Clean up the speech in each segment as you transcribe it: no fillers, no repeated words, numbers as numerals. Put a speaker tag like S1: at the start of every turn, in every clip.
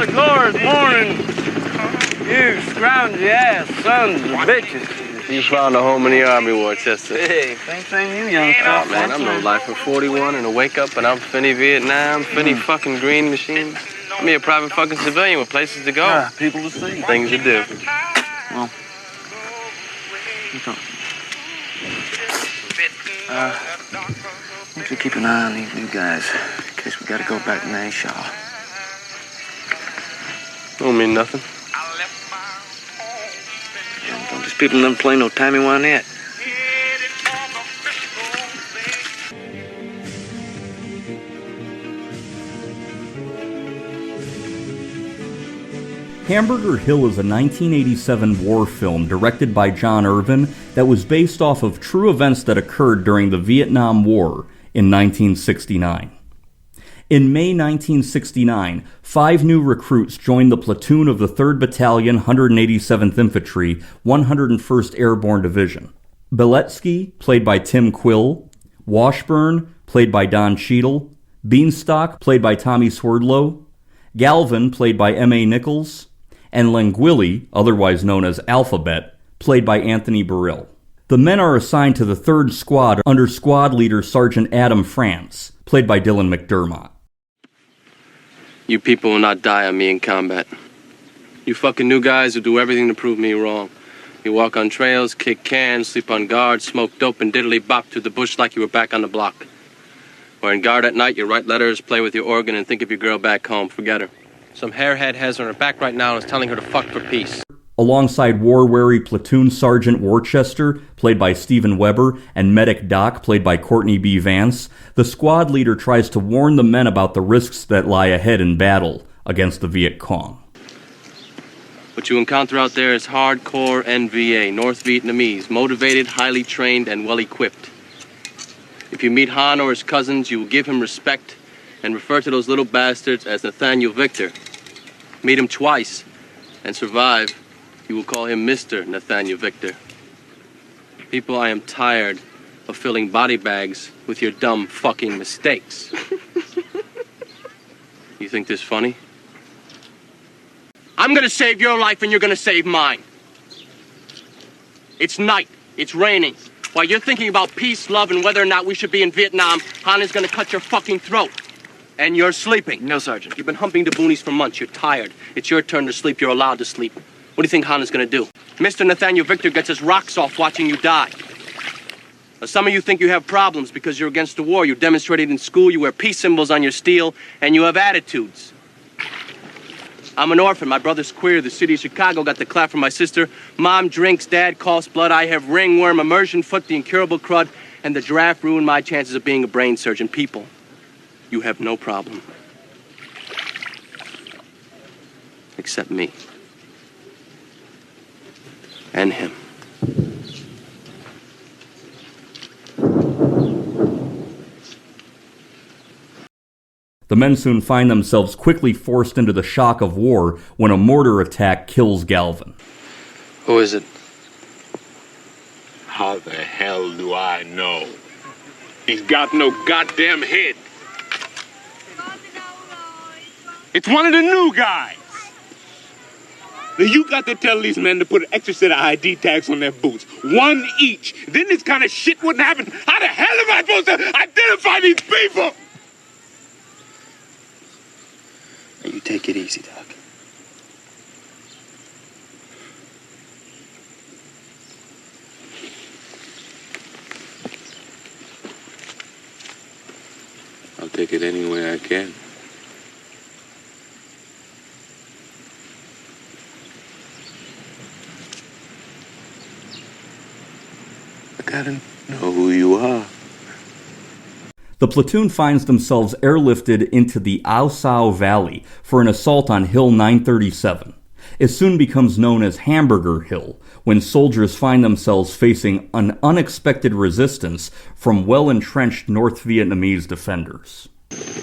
S1: the glorious morning, you scroungy ass sons of bitches.
S2: You found a home in the Army, Worcester.
S1: Hey, same thing you young stuff.
S2: Man, I'm no lifer 41 and a wake up and I'm finny Vietnam, finny fucking green machine. I'm a private fucking civilian with places to go.
S1: People to see.
S2: Things to do.
S1: Well, why don't you keep an eye on these new guys in case we gotta go back to Nashaw.
S2: Don't mean nothing.
S1: Don't these people never play no timey-wimey.
S3: Hamburger Hill is a 1987 war film directed by John Irvin that was based off of true events that occurred during the Vietnam War in 1969. In May 1969, 5 new recruits joined the platoon of the 3rd Battalion, 187th Infantry, 101st Airborne Division. Beletsky, played by Tim Quill, Washburn, played by Don Cheadle, Beanstalk, played by Tommy Swerdlow, Galvin, played by M.A. Nichols, and Lenguilli, otherwise known as Alphabet, played by Anthony Burrill. The men are assigned to the 3rd Squad under squad leader Sergeant Adam France, played by Dylan McDermott.
S2: You people will not die on me in combat. You fucking new guys will do everything to prove me wrong. You walk on trails, kick cans, sleep on guard, smoke dope, and diddly bop through the bush like you were back on the block. Or in guard at night, you write letters, play with your organ, and think of your girl back home. Forget her. Some hairhead has her on her back right now and is telling her to fuck for peace.
S3: Alongside war-weary Platoon Sergeant Worcester, played by Steven Weber, and Medic Doc, played by Courtney B. Vance, the squad leader tries to warn the men about the risks that lie ahead in battle against the Viet Cong.
S2: What you encounter out there is hardcore NVA, North Vietnamese, motivated, highly trained, and well-equipped. If you meet Han or his cousins, you will give him respect and refer to those little bastards as Nathaniel Victor. Meet him twice and survive, you will call him Mr. Nathaniel Victor. People, I am tired of filling body bags with your dumb fucking mistakes. You think this funny? I'm gonna save your life and you're gonna save mine. It's night, it's raining. While you're thinking about peace, love, and whether or not we should be in Vietnam, Han is gonna cut your fucking throat. And you're sleeping.
S1: No, Sergeant.
S2: You've been humping the boonies for months. You're tired. It's your turn to sleep. You're allowed to sleep. What do you think Han is gonna do? Mr. Nathaniel Victor gets his rocks off watching you die. Now, some of you think you have problems because you're against the war. You demonstrated in school, you wear peace symbols on your steel, and you have attitudes. I'm an orphan. My brother's queer. The city of Chicago got the clap from my sister. Mom drinks. Dad coughs blood. I have ringworm, immersion foot, the incurable crud, and the giraffe ruined my chances of being a brain surgeon. People, you have no problem. Except me. And him.
S3: The men soon find themselves quickly forced into the shock of war when a mortar attack kills Galvin.
S2: Who is it?
S4: How the hell do I know? He's got no goddamn head. It's one of the new guys. Now you got to tell these men to put an extra set of ID tags on their boots. One each. Then this kind of shit wouldn't happen. How the hell am I supposed to identify these people?
S1: You take it easy, Doc.
S4: I'll take it any way I can. I gotta know who you are.
S3: The platoon finds themselves airlifted into the Ao Sao Valley for an assault on Hill 937. It soon becomes known as Hamburger Hill when soldiers find themselves facing an unexpected resistance from well-entrenched North Vietnamese defenders.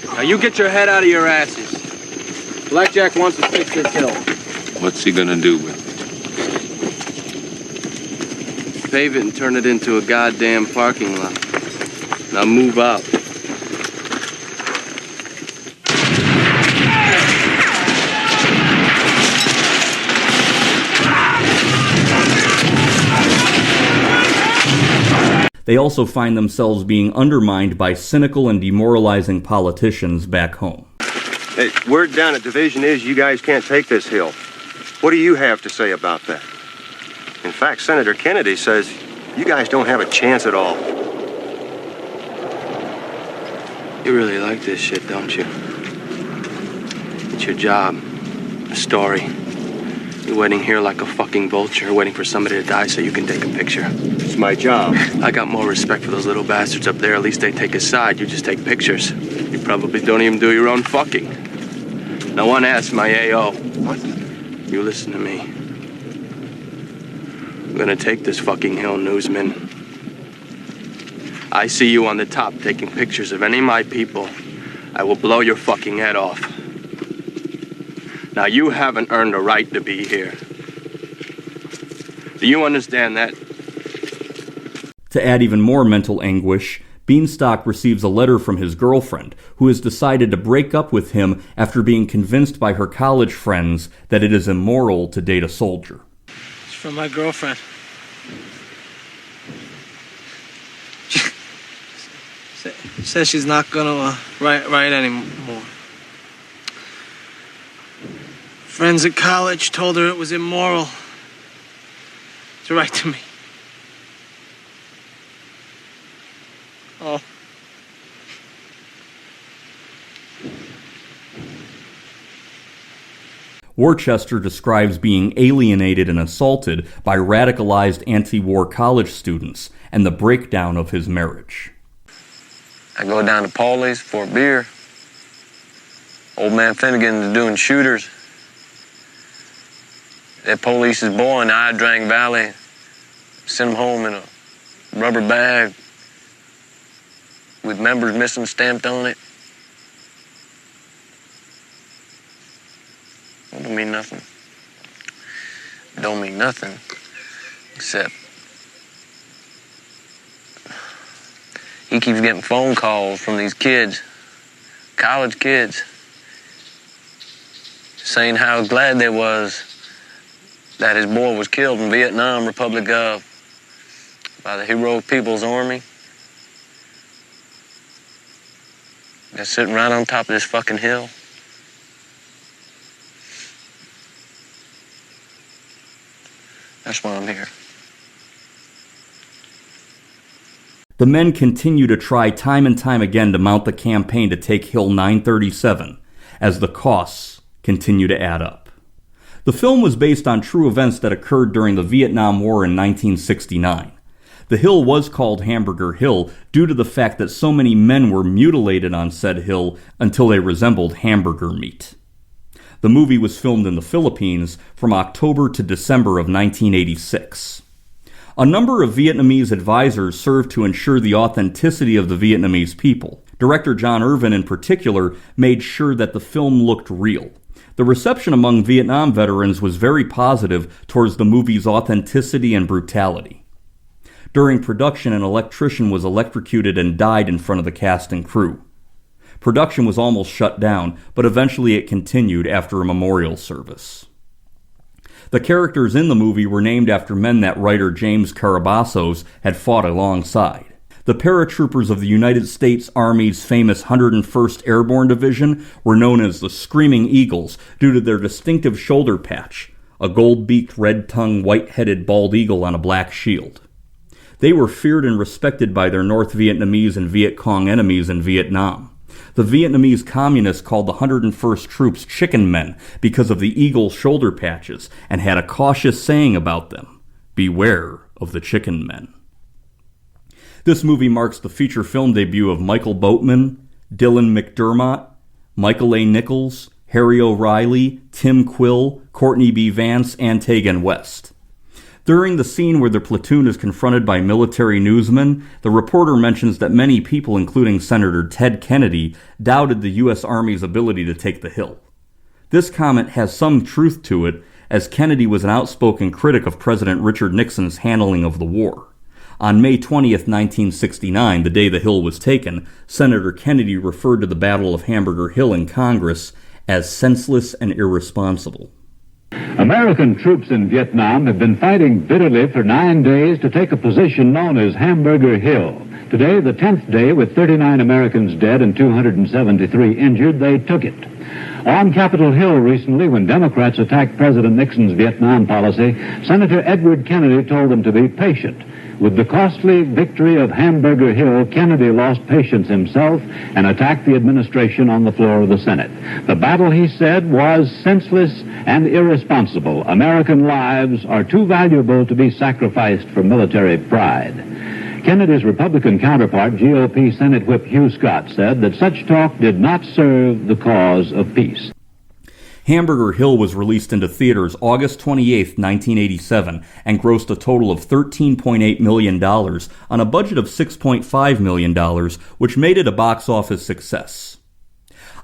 S2: Now you get your head out of your asses. Blackjack wants to fix this hill.
S4: What's he gonna do with it?
S2: Pave it and turn it into a goddamn parking lot. Now move out.
S3: they also find themselves being undermined by cynical and demoralizing politicians back home.
S5: Hey, word down at Division is you guys can't take this hill. What do you have to say about that? In fact, Senator Kennedy says you guys don't have a chance at all.
S2: You really like this shit, don't you? It's your job, a story. You're waiting here like a fucking vulture, waiting for somebody to die so you can take a picture.
S5: It's my job.
S2: I got more respect for those little bastards up there. At least they take a side. You just take pictures. You probably don't even do your own fucking. No one asked my AO.
S5: What?
S2: You listen to me. I'm gonna take this fucking hill, newsman. I see you on the top taking pictures of any of my people, I will blow your fucking head off. Now, you haven't earned a right to be here. Do you understand that?
S3: To add even more mental anguish, Beanstalk receives a letter from his girlfriend, who has decided to break up with him after being convinced by her college friends that it is immoral to date a soldier.
S6: It's from my girlfriend. Says she's not gonna write anymore. Friends at college told her it was immoral to write to me. Oh.
S3: Worcester describes being alienated and assaulted by radicalized anti-war college students and the breakdown of his marriage.
S7: I go down to Paulie's for a beer. Old man Finnegan's doing shooters. That police is boy in I Drang Valley. Sent him home in a rubber bag with members missing stamped on it. It don't mean nothing. It don't mean nothing except he keeps getting phone calls from these kids, college kids, saying how glad they was that his boy was killed in Vietnam, Republic of, by the heroic People's Army. They're sitting right on top of this fucking hill. That's why I'm here.
S3: The men continue to try time and time again to mount the campaign to take Hill 937, as the costs continue to add up. The film was based on true events that occurred during the Vietnam War in 1969. The hill was called Hamburger Hill due to the fact that so many men were mutilated on said hill until they resembled hamburger meat. The movie was filmed in the Philippines from October to December of 1986. A number of Vietnamese advisors served to ensure the authenticity of the Vietnamese people. Director John Irvin, in particular, made sure that the film looked real. The reception among Vietnam veterans was very positive towards the movie's authenticity and brutality. During production, an electrician was electrocuted and died in front of the cast and crew. Production was almost shut down, but eventually it continued after a memorial service. The characters in the movie were named after men that writer James Carabassos had fought alongside. The paratroopers of the United States Army's famous 101st Airborne Division were known as the Screaming Eagles due to their distinctive shoulder patch, a gold-beaked, red-tongued, white-headed bald eagle on a black shield. They were feared and respected by their North Vietnamese and Viet Cong enemies in Vietnam. The Vietnamese communists called the 101st Troops chicken men because of the eagle shoulder patches and had a cautious saying about them: beware of the chicken men. This movie marks the feature film debut of Michael Boatman, Dylan McDermott, Michael A. Nichols, Harry O'Reilly, Tim Quill, Courtney B. Vance, and Tegan West. During the scene where the platoon is confronted by military newsmen, the reporter mentions that many people, including Senator Ted Kennedy, doubted the U.S. Army's ability to take the hill. This comment has some truth to it, as Kennedy was an outspoken critic of President Richard Nixon's handling of the war. On May 20th, 1969, the day the hill was taken, Senator Kennedy referred to the Battle of Hamburger Hill in Congress as senseless and irresponsible.
S8: American troops in Vietnam have been fighting bitterly for 9 days to take a position known as Hamburger Hill. Today, the 10th day, with 39 Americans dead and 273 injured, they took it. On Capitol Hill recently, when Democrats attacked President Nixon's Vietnam policy, Senator Edward Kennedy told them to be patient. With the costly victory of Hamburger Hill, Kennedy lost patience himself and attacked the administration on the floor of the Senate. The battle, he said, was senseless and irresponsible. American lives are too valuable to be sacrificed for military pride. Kennedy's Republican counterpart, GOP Senate Whip Hugh Scott, said that such talk did not serve the cause of peace.
S3: Hamburger Hill was released into theaters August 28, 1987, and grossed a total of $13.8 million on a budget of $6.5 million, which made it a box office success.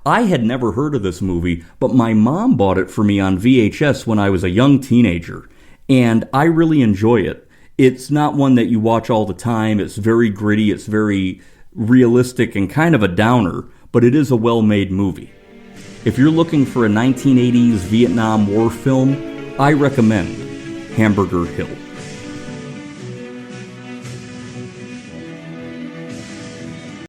S3: I had never heard of this movie, but my mom bought it for me on VHS when I was a young teenager, and I really enjoy it. It's not one that you watch all the time. It's very gritty, it's very realistic and kind of a downer, but it is a well-made movie. If you're looking for a 1980s Vietnam War film, I recommend Hamburger Hill.